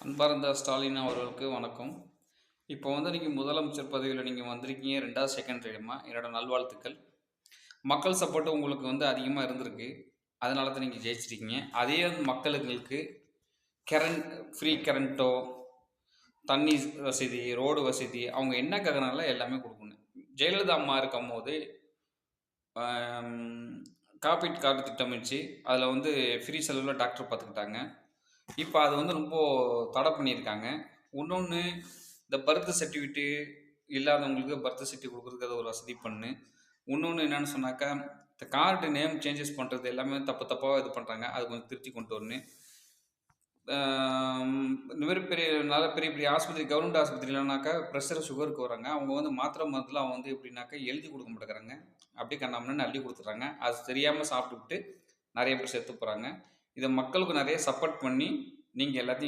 அன்பார்ந்த ஸ்டாலின் அவர்களுக்கு வணக்கம். இப்போ நீங்கள் முதலமைச்சர் பதவியில் நீங்கள் வந்திருக்கீங்க. 2வது செகண்டரியுமா என்னோட நல்வாழ்த்துக்கள். மக்கள் சப்போர்ட் உங்களுக்கு அதிகமாக இருந்திருக்கு. அதனால தான் நீங்கள் ஜெயிச்சிருக்கீங்க. அதே மக்களுங்களுக்கு கரண்ட் ஃப்ரீ கரண்ட்டோ, தண்ணி வசதி, ரோடு வசதி அவங்க என்ன கேட்குறாங்களோ எல்லாமே கொடுக்கணும். ஜெயலலிதா அம்மா இருக்கும்போது காப்பீட்டு கார்டு திட்டம் வச்சு அதில் ஃப்ரீ செலவில் டாக்டர் பார்த்துக்கிட்டாங்க. இப்போ அது ரொம்ப தடை பண்ணியிருக்காங்க. இன்னொன்று, இந்த பர்த் சர்டிஃபிகேட்டு இல்லாதவங்களுக்கு பர்த் சர்டிஃபிகேட் கொடுக்குறதுக்கு அது ஒரு வசதி பண்ணு. இன்னொன்று என்னென்னு சொன்னாக்கா, இந்த கார்டு நேம் சேஞ்சஸ் பண்ணுறது எல்லாமே தப்பாக இது பண்ணுறாங்க. அது கொஞ்சம் திருத்தி கொண்டு வரணும். இந்த மாதிரி பெரிய பெரிய ஆஸ்பத்திரி, கவர்மெண்ட் ஆஸ்பத்திரியிலனாக்கா ப்ரெஷர் சுகருக்கு வராங்க. அவங்க மாத்திரை மருந்துலாம் எப்படின்னாக்கா எழுதி கொடுக்க மாட்டேங்கிறாங்க. அப்படியே கண்ணாமண்ணு அள்ளி கொடுத்துட்றாங்க. அது தெரியாமல் சாப்பிட்டுவிட்டு நிறைய பேர் செத்து போகிறாங்க. இதை மக்களுக்கு நிறைய சப்போர்ட் பண்ணி நீங்கள் எல்லாத்தையும்